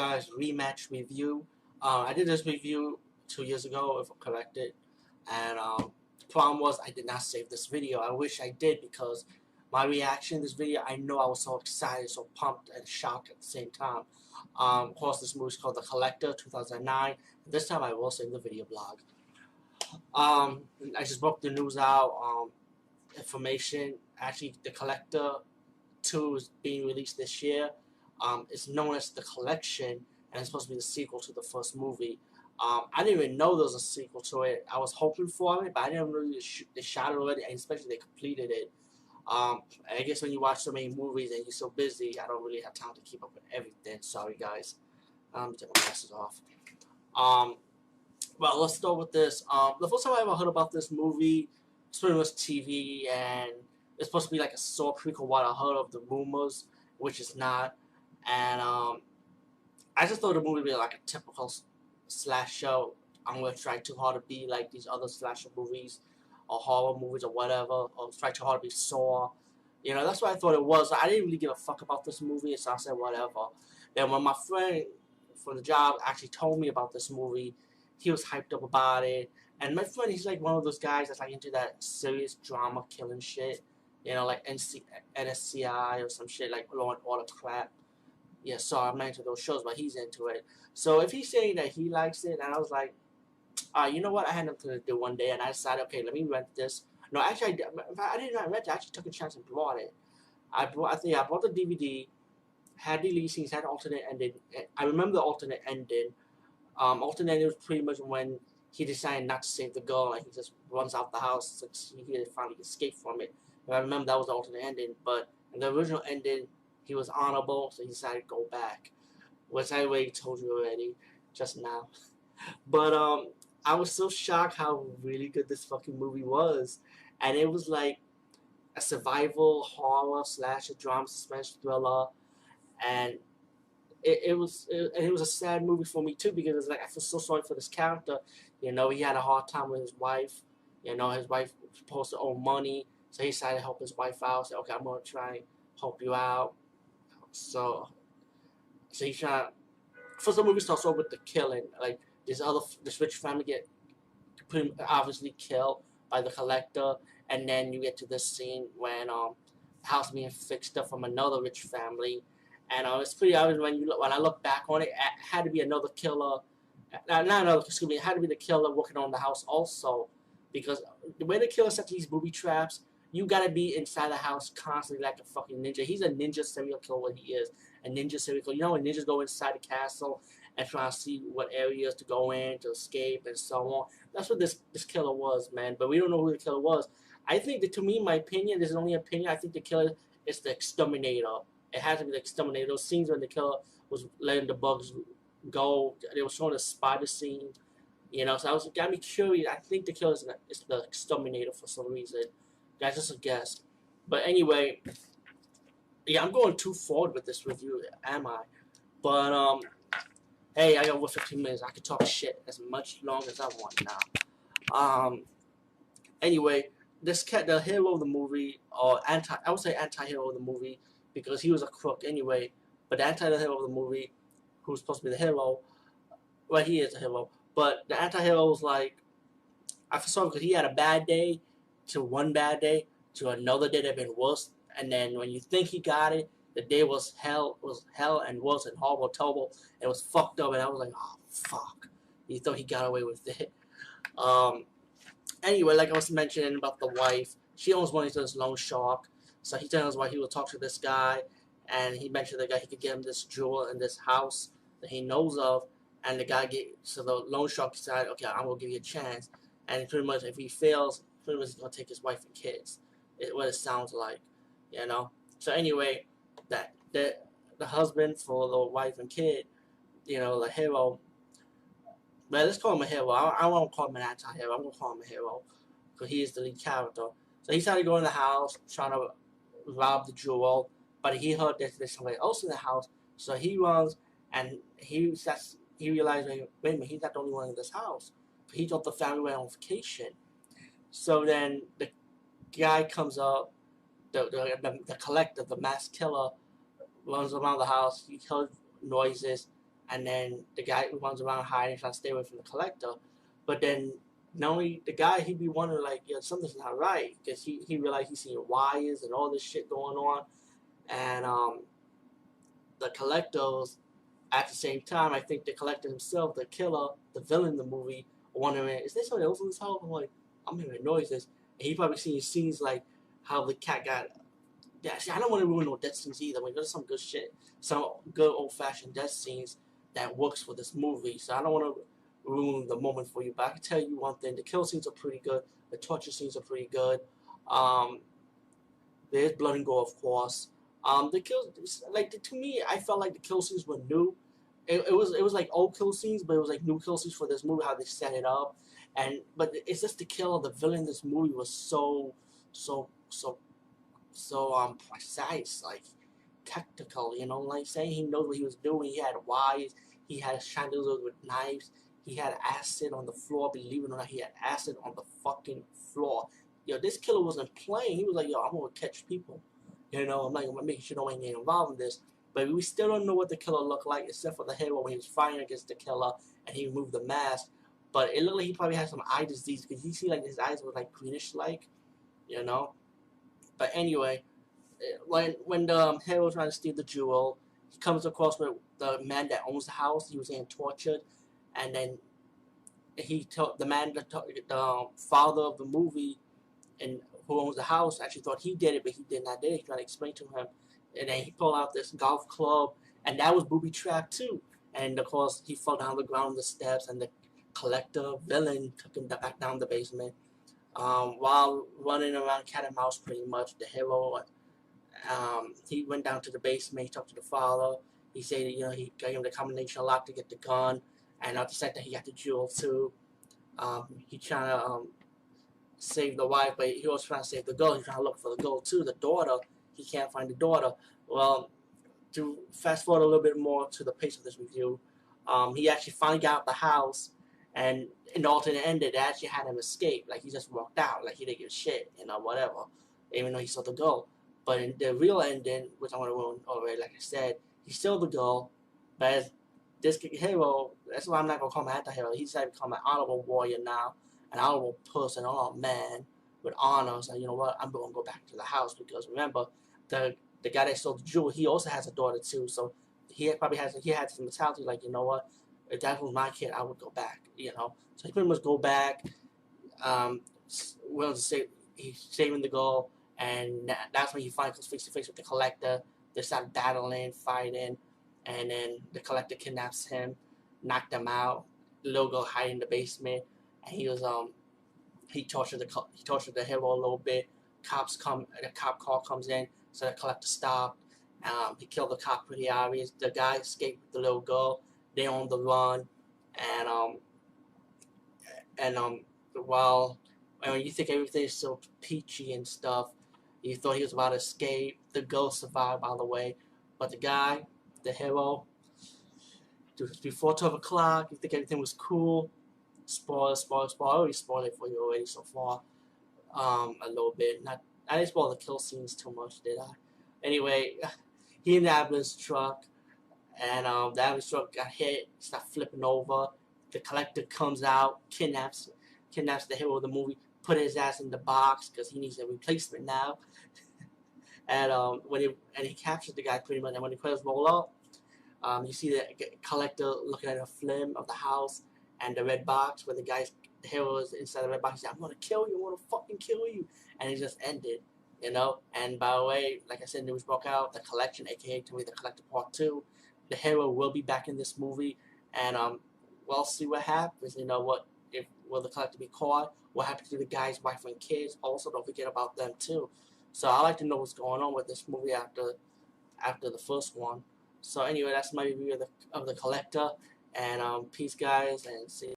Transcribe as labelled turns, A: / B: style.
A: guys, rematch review. I did this review 2 years ago, if I'm corrected, and the problem was I did not save this video. I wish I did because my reaction in this video, I know I was so excited, so pumped and shocked at the same time. Of course, this movie is called The Collector, 2009. This time I will save the video blog. I just broke the news out. Information, actually, The Collector 2 is being released this year. It's known as The Collection, and it's supposed to be the sequel to the first movie. I didn't even know there was a sequel to it. I was hoping for it, but I didn't really they shot it already, and especially they completed it. I guess when you watch so many movies and you're so busy, I don't really have time to keep up with everything. Sorry, guys. Take my glasses off. Well, let's start with this. The first time I ever heard about this movie, it's pretty much TV, and it's supposed to be like a Saw prequel. What I heard of the rumors, which is not, and I just thought the movie would be like a typical slasher. I'm gonna try too hard to be like these other slasher movies, or horror movies, or whatever, or try too hard to be Saw. You know, that's what I thought it was. I didn't really give a fuck about this movie, so I said whatever. Then when my friend from the job actually told me about this movie, he was hyped up about it. And my friend, he's like one of those guys that's like into that serious drama killing shit. You know, like NSCI or some shit, like Law and Order crap. Yeah, sorry, I'm not into those shows, but he's into it. So if he's saying that he likes it, and I was like, you know what? I had nothing to do one day, and I decided, okay, let me rent this. No, actually, I did not rent it. I actually took a chance and bought it. I bought the DVD, had deleted scenes, had alternate ending. I remember the alternate ending. Alternate ending was pretty much when he decided not to save the girl, like he just runs out the house, so he could finally escape from it. And I remember that was the alternate ending, but in the original ending, he was honorable, so he decided to go back, which I already told you already, just now. But I was so shocked how really good this fucking movie was, and it was like a survival horror slash a drama suspense thriller, and it was a sad movie for me too, because it's like I feel so sorry for this character. You know, he had a hard time with his wife. You know, his wife was supposed to owe money, so he decided to help his wife out. Say, okay, I'm gonna try and help you out. So he's trying. First, the movie starts off with the killing. Like this rich family get pretty obviously killed by the collector, and then you get to this scene when the house being fixed up from another rich family, and it's pretty obvious when I look back on it, it had to be another killer. Not another, excuse me, it had to be the killer working on the house also, because the way the killer sets these booby traps, you gotta be inside the house constantly like a fucking ninja. He's a ninja serial killer, what he is. A ninja serial killer. You know when ninjas go inside the castle and try to see what areas to go in to escape and so on. That's what this killer was, man. But we don't know who the killer was. I think that, to me, my opinion, this is only opinion, I think the killer is the exterminator. It has to be the exterminator. Those scenes when the killer was letting the bugs go, they were showing a spider scene. You know, so got me curious. I think the killer is the exterminator for some reason. That's just a guess. But anyway, yeah, I'm going too forward with this review, am I? But hey, I got over 15 minutes. I can talk shit as much long as I want now. Anyway, the hero of the movie, or I would say anti-hero of the movie, because he was a crook anyway. But the anti-hero of the movie, who's supposed to be the hero, well, he is a hero. But the anti-hero was like, I feel sorry because he had a bad day, to one bad day, to another day that had been worse. And then when you think he got it, the day was hell and worse and horrible, terrible. It was fucked up, and I was like, oh fuck. He thought he got away with it. Anyway, like I was mentioning about the wife, she owns money to this loan shark. So he tells us why he will talk to this guy, and he mentioned the guy he could get him this jewel in this house that he knows of, and the guy so the loan shark decided, okay, I'm gonna give you a chance, and pretty much if he fails, pretty much he's gonna take his wife and kids. What it sounds like, you know. So anyway, that the husband for the wife and kid, you know, the hero. Well, let's call him a hero. I won't call him an anti-hero. I'm gonna call him a hero because he is the lead character. So he started going to the house trying to rob the jewel, but he heard that there's somebody else in the house, so he runs and he realized, wait a minute, he's not the only one in this house. He thought the family went on vacation. So then the guy comes up, the collector, the mass killer, runs around the house. He heard noises, and then the guy who runs around hiding, trying to stay away from the collector. But then not only the guy, he be wondering like, yeah, something's not right, because he realized he's seeing wires and all this shit going on, and the collectors at the same time, I think the collector himself, the killer, the villain in the movie, wondering, is there somebody else in this house? I'm like, I'm hearing noises. And he probably seen scenes like how the cat got. Yeah, see, I don't want to ruin no death scenes either. Like, there's some good shit, some good old fashioned death scenes that works for this movie. So I don't want to ruin the moment for you. But I can tell you one thing: the kill scenes are pretty good. The torture scenes are pretty good. Um, there's blood and gore, of course. The kill, like to me, I felt like the kill scenes were new. It was like old kill scenes, but it was like new kill scenes for this movie, how they set it up, and but it's just the kill of the villain in this movie was so so precise, like tactical. You know, like saying he knows what he was doing. He had wires. He had chandeliers with knives. He had acid on the floor. Believe it or not, he had acid on the fucking floor. Yo, this killer wasn't playing. He was like, yo, I'm gonna catch people. You know, I'm like, I'm making sure no one get involved in this. But we still don't know what the killer looked like, except for the hero when he was fighting against the killer and he removed the mask. But it looked like he probably had some eye disease, because you see like his eyes were like greenish like, you know. But anyway, when the hero was trying to steal the jewel, he comes across with the man that owns the house. He was getting tortured, and then he told the man, the father of the movie, and who owns the house, actually thought he did it, but he did not do it. He tried to explain to him, and then he pulled out this golf club, and that was booby trapped too. And of course, he fell down the ground, the steps, and the collector villain took him back down the basement. While running around cat and mouse, pretty much, the hero, he went down to the basement. He talked to the father. He said, you know, he gave him the combination lock to get the gun, and at the same time, he got the jewel too. He trying to save the wife, but he was trying to save the girl. He's trying to look for the girl too, the daughter. He can't find the daughter. Well, to fast forward a little bit more to the pace of this review, he actually finally got out the house, and in the alternate ending, they actually had him escape. Like, he just walked out, like he didn't give a shit, you know, whatever, even though he saw the girl. But in the real ending, which I want to ruin already, like I said, he saw the girl, but as this hero, that's why I'm not going to call him an anti-hero. He's decided to become an honorable warrior now, an honorable person, oh man, with honor. So, you know what, I'm going to go back to the house, because remember, the guy that stole the jewel, he also has a daughter too. So probably had this mentality like, you know what, if that was my kid, I would go back. You know, so he pretty much go back. Willing to say he's saving the girl, and that's when he finally comes face to face with the collector. They start battling, fighting, and then the collector kidnaps him, knocked him out. The little girl hiding in the basement, and he tortured the hero a little bit. Cops come, the cop car comes in, so the collector stopped. He killed the cop, pretty obvious. The guy escaped with the little girl. They on the run, and and while when you think everything is so peachy and stuff, you thought he was about to escape. The girl survived, by the way, but the guy, the hero, it was before 12 o'clock. You think everything was cool. Spoiler, spoiler, spoiler. I already spoiled it for you already so far. A little bit. Not, I didn't spoil the kill scenes too much, did I? Anyway, he in the ambulance truck, and the ambulance truck got hit, started flipping over. The collector comes out, kidnaps the hero of the movie, put his ass in the box because he needs a replacement now. And he captures the guy pretty much. And when the credits roll up, you see the collector looking at a film of the house and the red box where the hero is inside the red box. He said, "I'm gonna kill you. I'm gonna fucking kill you," and it just ended. You know. And by the way, like I said, news broke out. The collection, aka to me, the collector part 2. The hero will be back in this movie, and we'll see what happens. You know what? If will the collector be caught? What happens to the guy's wife and kids? Also, don't forget about them too. So I like to know what's going on with this movie after the first one. So anyway, that's my review of the collector. And peace, guys, and see you.